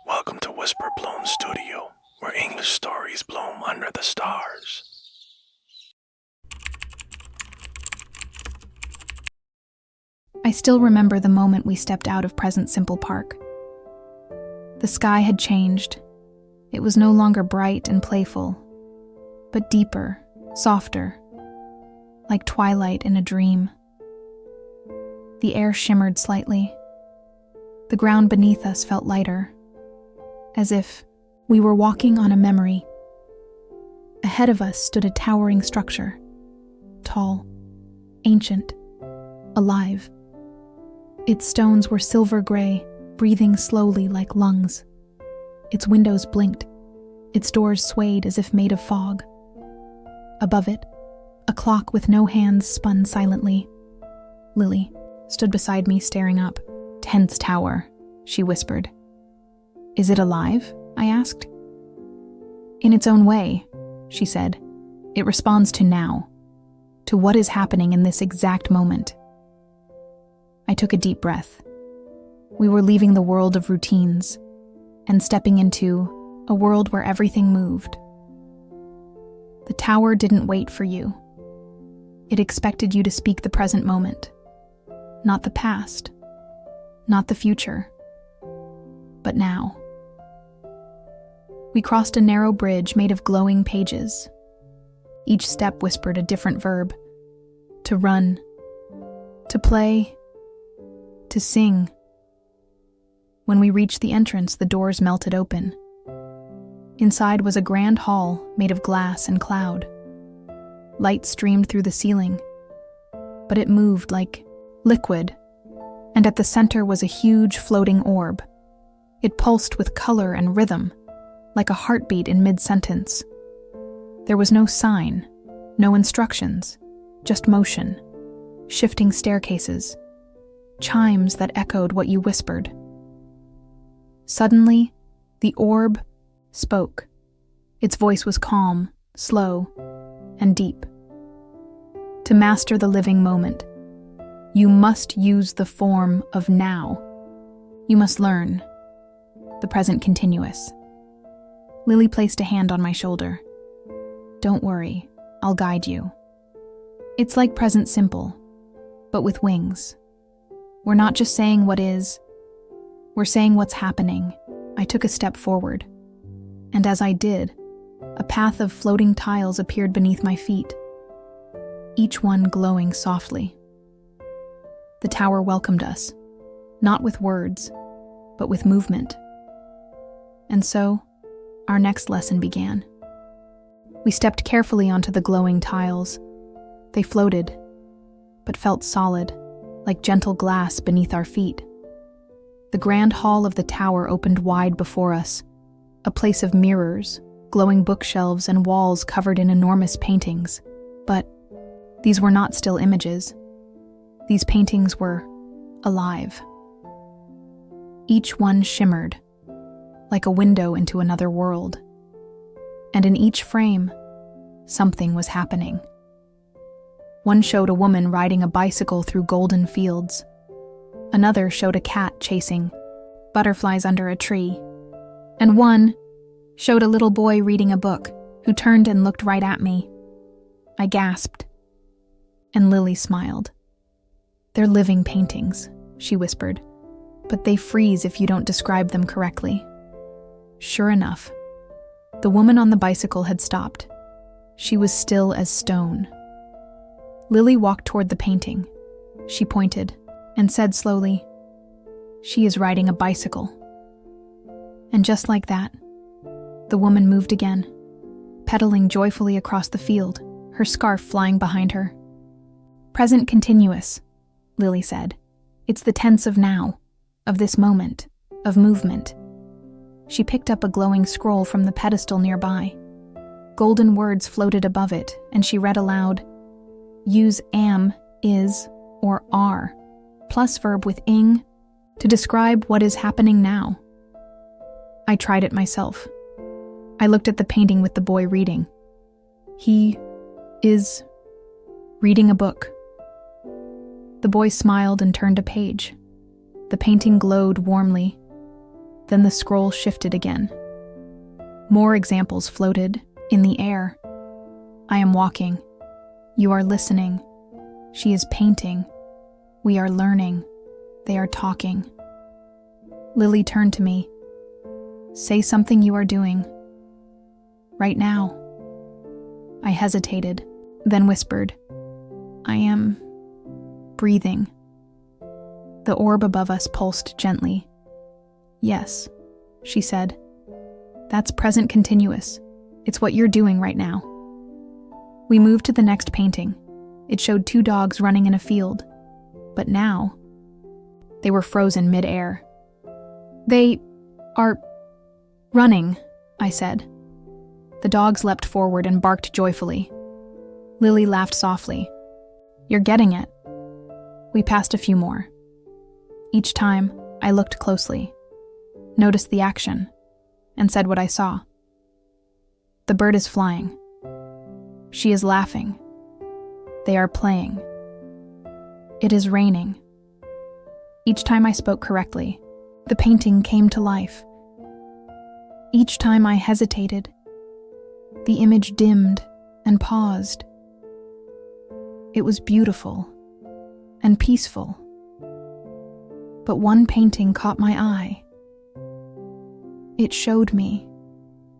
Welcome to Whisper Bloom Studio, where English stories bloom under the stars. I still remember the moment we stepped out of Present Simple Park. The sky had changed. It was no longer bright and playful, but deeper, softer, like twilight in a dream. The air shimmered slightly. The ground beneath us felt lighter, as if we were walking on a memory. Ahead of us stood a towering structure, tall, ancient, alive. Its stones were silver gray, breathing slowly like lungs. Its windows blinked. Its doors swayed as if made of fog. Above it, a clock with no hands spun silently. Lily stood beside me, staring up. "Tense tower," she whispered. "Is it alive?" I asked. "In its own way," she said. "It responds to now, to what is happening in this exact moment." I took a deep breath. We were leaving the world of routines and stepping into a world where everything moved. The tower didn't wait for you. It expected you to speak the present moment, not the past, not the future, but now. We crossed a narrow bridge made of glowing pages. Each step whispered a different verb: to run, to play, to sing. When we reached the entrance, the doors melted open. Inside was a grand hall made of glass and cloud. Light streamed through the ceiling, but it moved like liquid, and at the center was a huge floating orb. It pulsed with color and rhythm, like a heartbeat in mid-sentence. There was no sign, no instructions, just motion, shifting staircases, chimes that echoed what you whispered. Suddenly, the orb spoke. Its voice was calm, slow, and deep. To master the living moment, you must use the form of now. You must learn the present continuous. Lily placed a hand on my shoulder. "Don't worry, I'll guide you. It's like present simple, but with wings. We're not just saying what is, we're saying what's happening." I took a step forward, and as I did, a path of floating tiles appeared beneath my feet, each one glowing softly. The tower welcomed us, not with words, but with movement. And so, our next lesson began. We stepped carefully onto the glowing tiles. They floated, but felt solid, like gentle glass beneath our feet. The grand hall of the tower opened wide before us, a place of mirrors, glowing bookshelves, and walls covered in enormous paintings. But these were not still images. These paintings were alive. Each one shimmered, like a window into another world. And in each frame, something was happening. One showed a woman riding a bicycle through golden fields. Another showed a cat chasing butterflies under a tree. And one showed a little boy reading a book who turned and looked right at me. I gasped, and Lily smiled. "They're living paintings," she whispered, "but they freeze if you don't describe them correctly." Sure enough, the woman on the bicycle had stopped. She was still as stone. Lily walked toward the painting. She pointed and said slowly, "She is riding a bicycle." And just like that, the woman moved again, pedaling joyfully across the field, her scarf flying behind her. "Present continuous," Lily said. "It's the tense of now, of this moment, of movement." She picked up a glowing scroll from the pedestal nearby. Golden words floated above it, and she read aloud, "Use am, is, or are, plus verb with ing, to describe what is happening now." I tried it myself. I looked at the painting with the boy reading. He is reading a book. The boy smiled and turned a page. The painting glowed warmly. Then the scroll shifted again. More examples floated in the air. I am walking. You are listening. She is painting. We are learning. They are talking. Lily turned to me. Say something you are doing. Right now. I hesitated, then whispered, I am breathing. The orb above us pulsed gently. Yes, she said. That's present continuous. It's what you're doing right now. We moved to the next painting. It showed 2 dogs running in a field. But now, they were frozen mid-air. They are running, I said. The dogs leapt forward and barked joyfully. Lily laughed softly. You're getting it. We passed a few more. Each time, I looked closely, noticed the action, and said what I saw. The bird is flying. She is laughing. They are playing. It is raining. Each time I spoke correctly, the painting came to life. Each time I hesitated, the image dimmed and paused. It was beautiful and peaceful. But one painting caught my eye. It showed me,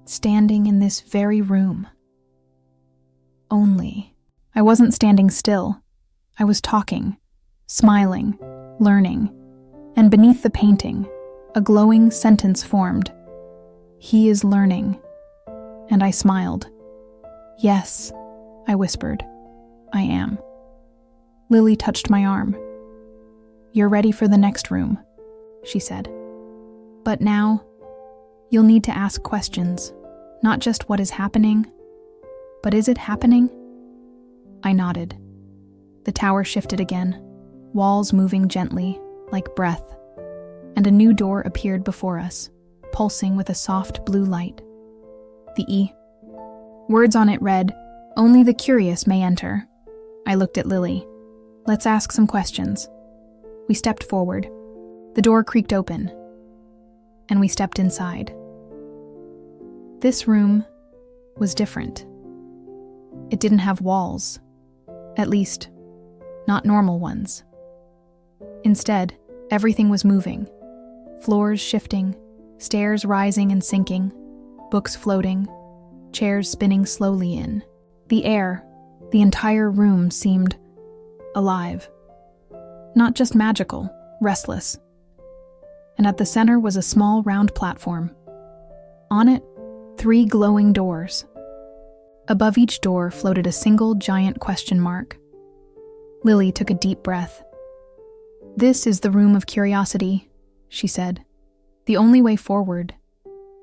standing in this very room. Only, I wasn't standing still. I was talking, smiling, learning, and beneath the painting, a glowing sentence formed. He is learning. And I smiled. Yes, I whispered. I am. Lily touched my arm. You're ready for the next room, she said. But now, you'll need to ask questions, not just what is happening, but is it happening? I nodded. The tower shifted again, walls moving gently, like breath, and a new door appeared before us, pulsing with a soft blue light. The E. Words on it read, "Only the curious may enter." I looked at Lily. Let's ask some questions. We stepped forward. The door creaked open, and we stepped inside. This room was different. It didn't have walls, at least, not normal ones. Instead, everything was moving. Floors shifting, stairs rising and sinking, books floating, chairs spinning slowly in. The air, the entire room seemed alive. Not just magical, restless. And at the center was a small round platform. On it, 3 glowing doors. Above each door floated a single giant question mark. Lily took a deep breath. This is the room of curiosity, she said. The only way forward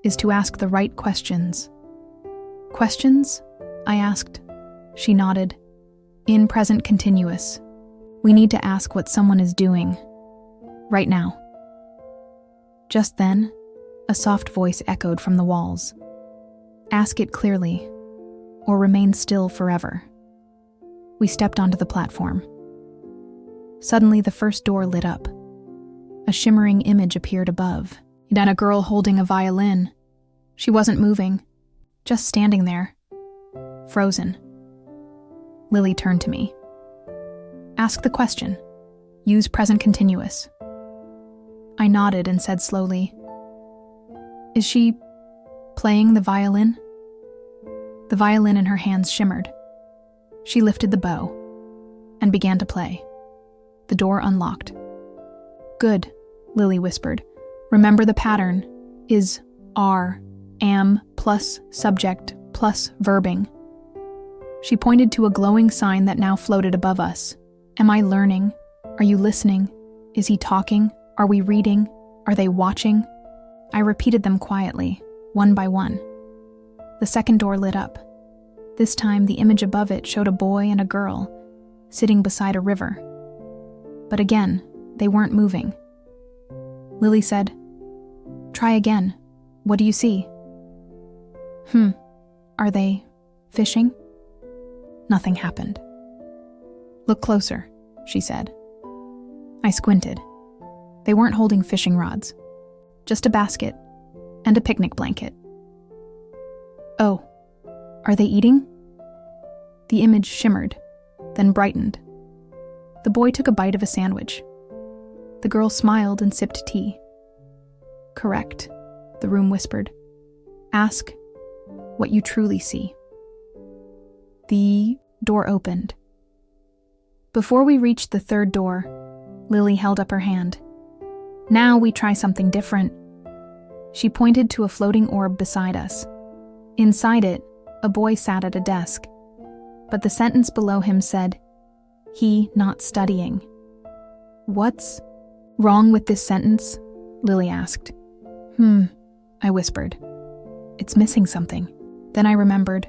is to ask the right questions. Questions? I asked. She nodded. In present continuous. We need to ask what someone is doing. Right now. Just then, a soft voice echoed from the walls. Ask it clearly, or remain still forever. We stepped onto the platform. Suddenly, the first door lit up. A shimmering image appeared above, and a girl holding a violin. She wasn't moving, just standing there, frozen. Lily turned to me. Ask the question. Use present continuous. I nodded and said slowly, Is she playing the violin? The violin in her hands shimmered. She lifted the bow and began to play. The door unlocked. Good, Lily whispered. Remember the pattern is are, am plus subject plus verbing. She pointed to a glowing sign that now floated above us. Am I learning? Are you listening? Is he talking? Are we reading? Are they watching? I repeated them quietly, one by one. The second door lit up. This time, the image above it showed a boy and a girl sitting beside a river. But again, they weren't moving. Lily said, Try again. What do you see? Are they fishing? Nothing happened. Look closer, she said. I squinted. They weren't holding fishing rods. just a basket and a picnic blanket. Oh, are they eating? The image shimmered, then brightened. The boy took a bite of a sandwich. The girl smiled and sipped tea. Correct, the room whispered. Ask what you truly see. The door opened. Before we reached the third door, Lily held up her hand. Now we try something different. She pointed to a floating orb beside us. Inside it, a boy sat at a desk. But the sentence below him said, "He not studying." "What's wrong with this sentence?" Lily asked. I whispered. "It's missing something." Then I remembered.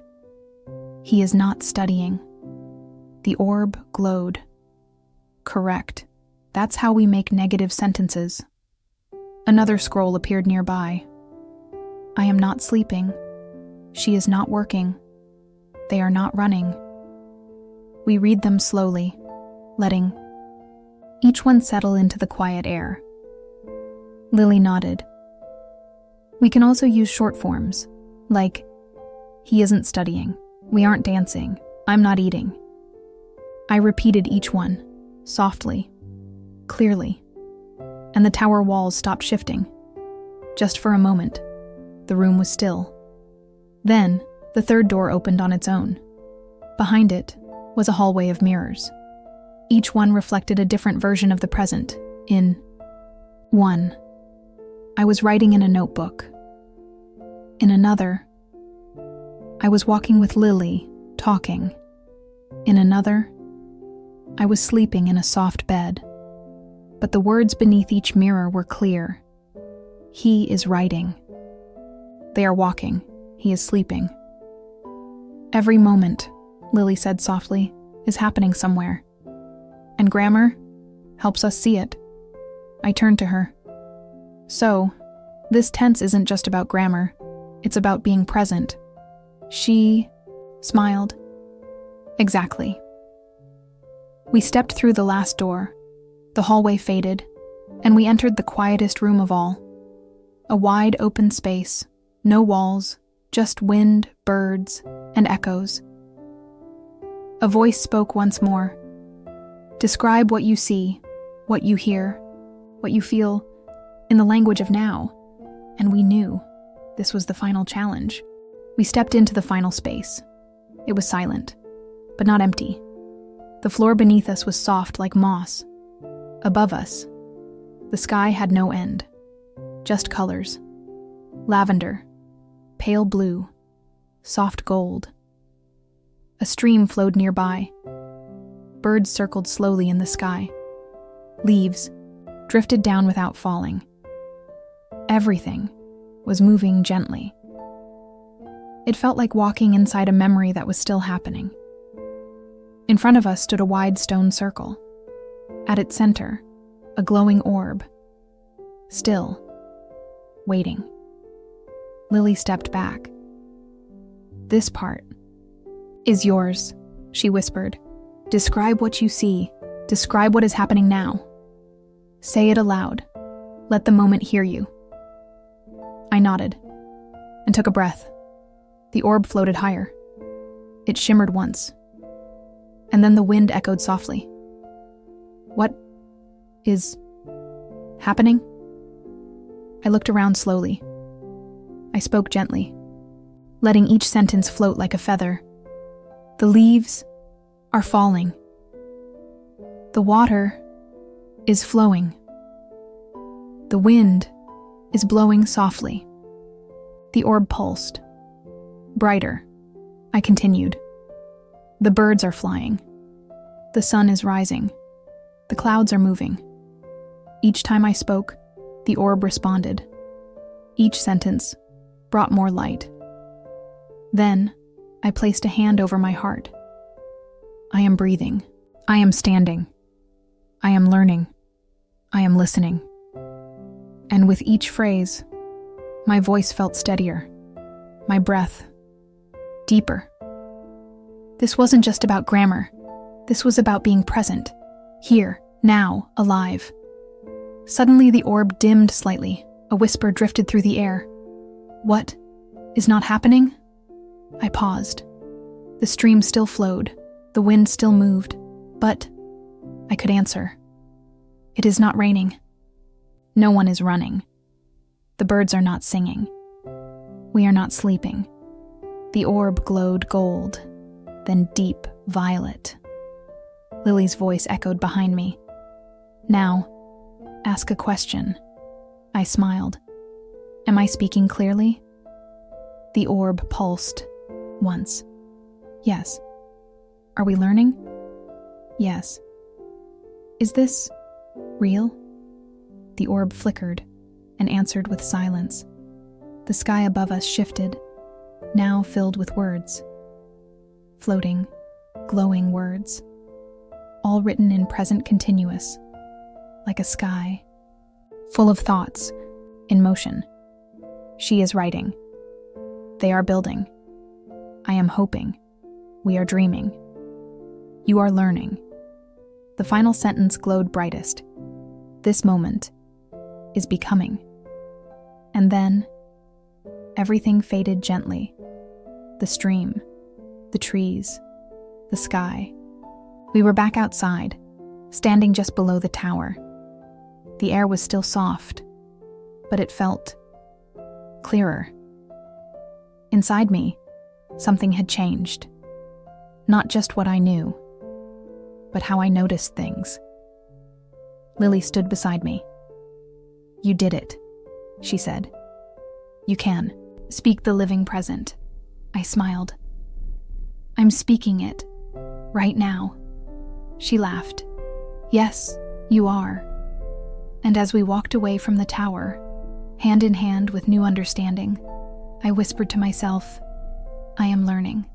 He is not studying. The orb glowed. Correct. That's how we make negative sentences. Another scroll appeared nearby. I am not sleeping. She is not working. They are not running. We read them slowly, letting each one settle into the quiet air. Lily nodded. We can also use short forms, like, he isn't studying, we aren't dancing, I'm not eating. I repeated each one, softly, clearly, and the tower walls stopped shifting. Just for a moment, the room was still. Then, the third door opened on its own. Behind it was a hallway of mirrors. Each one reflected a different version of the present. In one, I was writing in a notebook. In another, I was walking with Lily, talking. In another, I was sleeping in a soft bed. But the words beneath each mirror were clear. He is writing. They are walking. He is sleeping. Every moment, Lily said softly, is happening somewhere. And grammar helps us see it. I turned to her. So, this tense isn't just about grammar. It's about being present. She smiled. Exactly. We stepped through the last door. The hallway faded, and we entered the quietest room of all. A wide open space, no walls, just wind, birds, and echoes. A voice spoke once more. Describe what you see, what you hear, what you feel, in the language of now. And we knew this was the final challenge. We stepped into the final space. It was silent, but not empty. The floor beneath us was soft like moss. Above us, the sky had no end, just colors. Lavender, pale blue, soft gold. A stream flowed nearby. Birds circled slowly in the sky. Leaves drifted down without falling. Everything was moving gently. It felt like walking inside a memory that was still happening. In front of us stood a wide stone circle. At its center, a glowing orb. Still, waiting. Lily stepped back. This part is yours, she whispered. Describe what you see. Describe what is happening now. Say it aloud. Let the moment hear you. I nodded and took a breath. The orb floated higher. It shimmered once. And then the wind echoed softly. What is happening? I looked around slowly. I spoke gently, letting each sentence float like a feather. The leaves are falling. The water is flowing. The wind is blowing softly. The orb pulsed. Brighter, I continued. The birds are flying. The sun is rising. The clouds are moving. Each time I spoke, the orb responded. Each sentence brought more light. Then, I placed a hand over my heart. I am breathing. I am standing. I am learning. I am listening. And with each phrase, my voice felt steadier. My breath deeper. This wasn't just about grammar. This was about being present. Here, now, alive. Suddenly the orb dimmed slightly, A whisper drifted through the air. What is not happening? I paused. The stream still flowed, the wind still moved, but I could answer. It is not raining. No one is running. The birds are not singing. We are not sleeping. The orb glowed gold, then deep violet. Lily's voice echoed behind me. Now, ask a question. I smiled. Am I speaking clearly? The orb pulsed once. Yes. Are we learning? Yes. Is this real? The orb flickered and answered with silence. The sky above us shifted, now filled with words. Floating, glowing words, all written in present continuous, like a sky, full of thoughts, in motion. She is writing. They are building. I am hoping. We are dreaming. You are learning. The final sentence glowed brightest. This moment is becoming. And then, everything faded gently. The stream, the trees, the sky. We were back outside, standing just below the tower. The air was still soft, but it felt clearer. Inside me, something had changed. Not just what I knew, but how I noticed things. Lily stood beside me. You did it, she said. You can. Speak the living present. I smiled. I'm speaking it, right now. She laughed. Yes, you are. And as we walked away from the tower, hand in hand with new understanding, I whispered to myself, I am learning.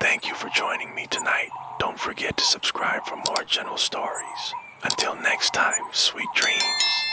Thank you for joining me tonight. Don't forget to subscribe for more gentle stories. Until next time, sweet dreams.